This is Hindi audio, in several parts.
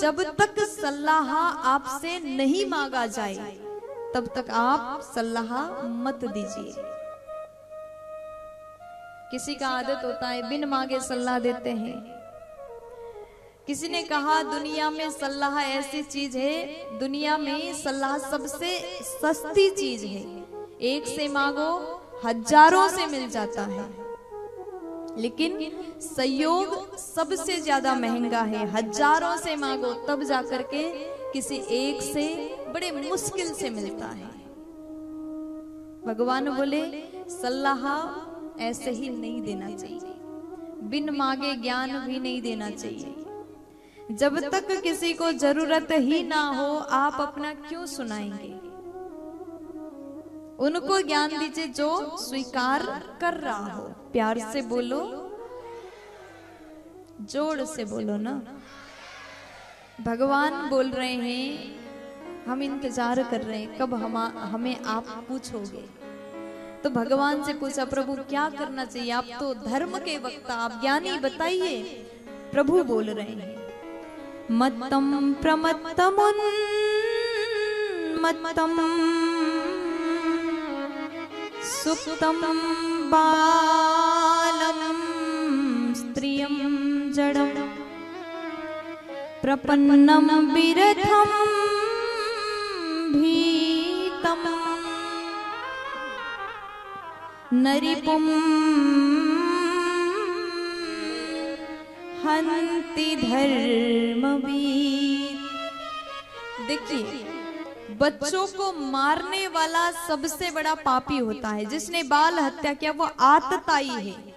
जब तक सल्लाह आपसे नहीं मांगा जाए तब तक आप सल्लाह मत दीजिए। किसी का आदत होता है बिन मांगे सल्लाह देते हैं। किसी ने कहा दुनिया में सल्लाह ऐसी चीज है, दुनिया में सल्लाह सबसे सस्ती चीज है, एक से मांगो हजारों से मिल जाता है, लेकिन संयोग सबसे ज्यादा महंगा है। हजारों से मांगो तब जाकर के किसी एक से बड़े मुश्किल से मिलता है। भगवान बोले सल्लाह ऐसे ही नहीं देना चाहिए, बिन मांगे ज्ञान भी नहीं देना चाहिए। जब तक किसी को जरूरत ही ना हो आप अपना क्यों सुनाएंगे। उनको ज्ञान दीजिए जो स्वीकार कर रहा हो। प्यार से बोलो, जोर से बोलो ना। भगवान बोल रहे हैं, हम इंतजार कर रहे हैं कब हमें आप पूछोगे। तो भगवान से पूछा प्रभु क्या करना चाहिए, आप तो धर्म के वक्ता, आप ज्ञानी, बताइए। प्रभु बोल रहे हैं मत्तम प्रमत्तमुन मत्तम सुप्तम बालम स्त्रियम जड़म प्रपन्नम विरथम भीतम नरिपुम हंति धर्मवीर। देखिए बच्चों को मारने वाला सबसे बड़ा पापी होता है। जिसने बाल हत्या किया वो आतताई है।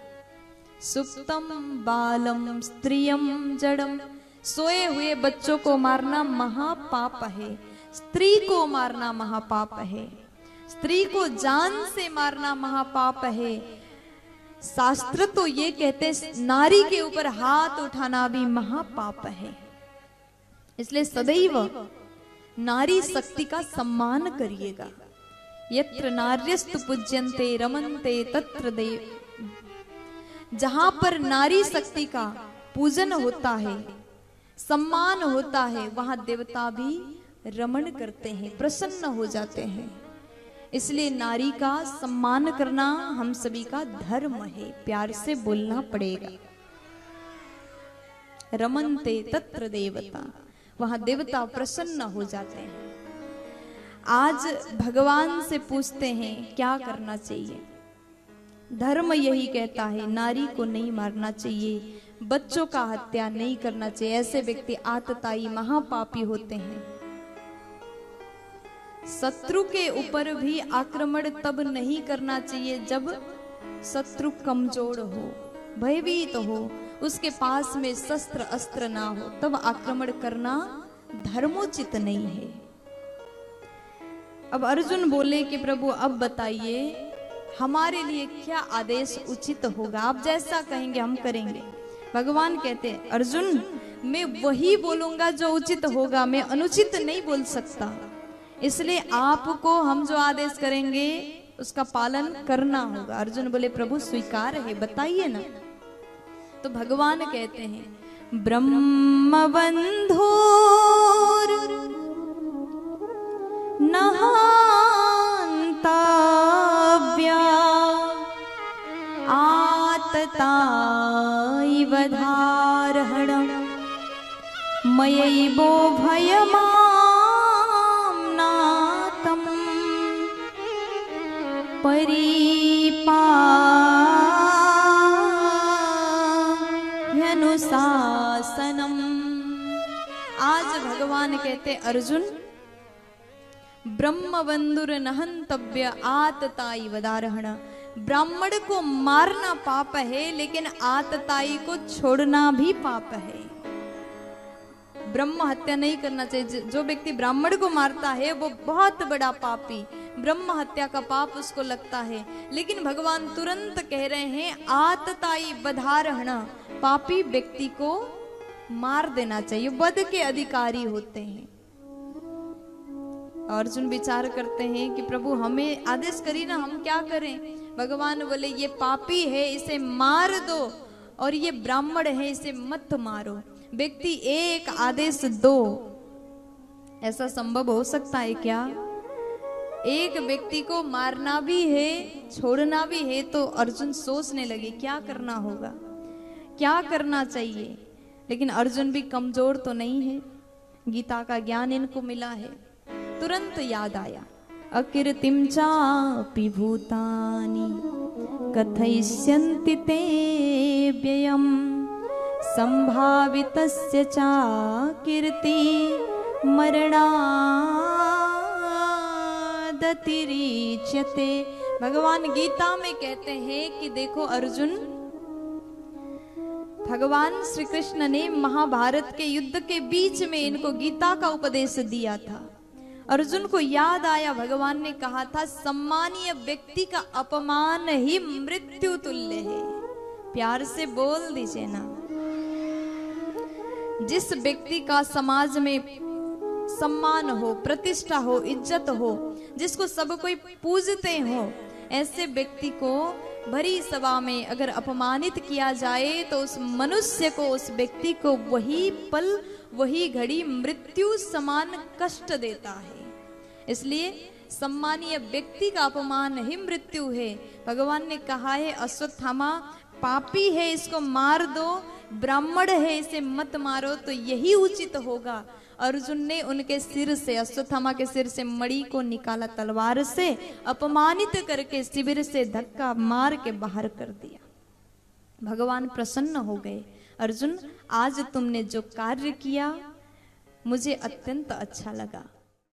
सुप्तम बालम स्त्रियम जड़म, सोए हुए बच्चों को मारना महापाप है। स्त्री को मारना महापाप है। स्त्री को जान से मारना महापाप है। शास्त्र तो ये कहते नारी के ऊपर हाथ उठाना भी महापाप है। इसलिए सदैव नारी शक्ति का सम्मान करिएगा। यत्र नार्यस्तु पूज्यन्ते रमन्ते तत्र देव। जहां पर नारी शक्ति का पूजन होता है, सम्मान होता है, वहां देवता भी रमण करते हैं, प्रसन्न हो जाते हैं। इसलिए नारी का सम्मान करना हम सभी का धर्म है। प्यार से बोलना पड़ेगा। रमन्ते तत्र देवता, वहां देवता प्रसन्न हो जाते हैं। आज भगवान से पूछते हैं क्या करना चाहिए। धर्म यही कहता है नारी को नहीं मारना चाहिए, बच्चों का हत्या नहीं करना चाहिए। ऐसे व्यक्ति आतताई महापापी होते हैं। शत्रु के ऊपर भी आक्रमण तब नहीं करना चाहिए जब शत्रु कमजोर हो, भयभीत हो, उसके पास में शस्त्र अस्त्र ना हो, तब आक्रमण करना धर्मोचित नहीं है। अब अर्जुन बोले कि प्रभु अब बताइए हमारे लिए क्या आदेश उचित होगा, आप जैसा कहेंगे हम करेंगे। भगवान कहते हैं अर्जुन मैं वही बोलूंगा जो उचित होगा, मैं अनुचित नहीं बोल सकता। इसलिए आपको हम जो आदेश करेंगे उसका पालन करना होगा। अर्जुन बोले प्रभु स्वीकार है, बताइए ना। तो भगवान कहते हैं ब्रह्मबंधोर नहान्तव्या आतताई वधारहणं मयैवो भयमाम्नातं परिपाह्यनुशासनम्। आज भगवान कहते अर्जुन ब्रह्मबंधुर नहंतव्य आतताई वदारहण। ब्राह्मण को मारना पाप है, लेकिन आतताई को छोड़ना भी पाप है। ब्रह्म हत्या नहीं करना चाहिए। जो व्यक्ति ब्राह्मण को मारता है वो बहुत बड़ा पापी, ब्रह्म हत्या का पाप उसको लगता है। लेकिन भगवान तुरंत कह रहे हैं आतताई वधारहण, पापी व्यक्ति को मार देना चाहिए। वध के अधिकारी होते हैं। अर्जुन विचार करते हैं कि प्रभु हमें आदेश करिए ना, हम क्या करें। भगवान बोले ये पापी है इसे मार दो, और ये ब्राह्मण है इसे मत मारो। व्यक्ति एक आदेश दो, ऐसा संभव हो सकता है क्या? एक व्यक्ति को मारना भी है, छोड़ना भी है, तो अर्जुन सोचने लगे क्या करना होगा, क्या करना चाहिए। लेकिन अर्जुन भी कमजोर तो नहीं है, गीता का ज्ञान इनको मिला है। तुरंत याद आया, अकीर्तिम चापि भूतानि कथयिष्यन्ति ते व्ययम् संभावितस्य चाकीर्ति मरणादतिरिच्यते। भगवान गीता में कहते हैं कि देखो अर्जुन, भगवान श्री कृष्ण ने महाभारत के युद्ध के बीच में इनको गीता का उपदेश दिया था। अर्जुन को याद आया, भगवान ने कहा था सम्मानीय व्यक्ति का अपमान ही मृत्यु तुल्य है। प्यार से बोल दीजिए ना। जिस व्यक्ति का समाज में सम्मान हो, प्रतिष्ठा हो, इज्जत हो, जिसको सब कोई पूजते हो, ऐसे व्यक्ति को भरी सभा में अगर अपमानित किया जाए तो उस मनुष्य को, उस व्यक्ति को वही पल, वही घड़ी मृत्यु समान कष्ट देता है। इसलिए सम्मानीय व्यक्ति का अपमान ही मृत्यु है। भगवान ने कहा है अश्वत्थामा पापी है, इसको मार दो, ब्राह्मण है, इसे मत मारो, तो यही उचित होगा। अर्जुन ने उनके सिर से, अश्वत्थामा के सिर से मणि को निकाला तलवार से, अपमानित करके शिविर से धक्का मार के बाहर कर दिया। भगवान प्रसन्न हो गए, अर्जुन आज तुमने जो कार्य किया मुझे अत्यंत अच्छा लगा।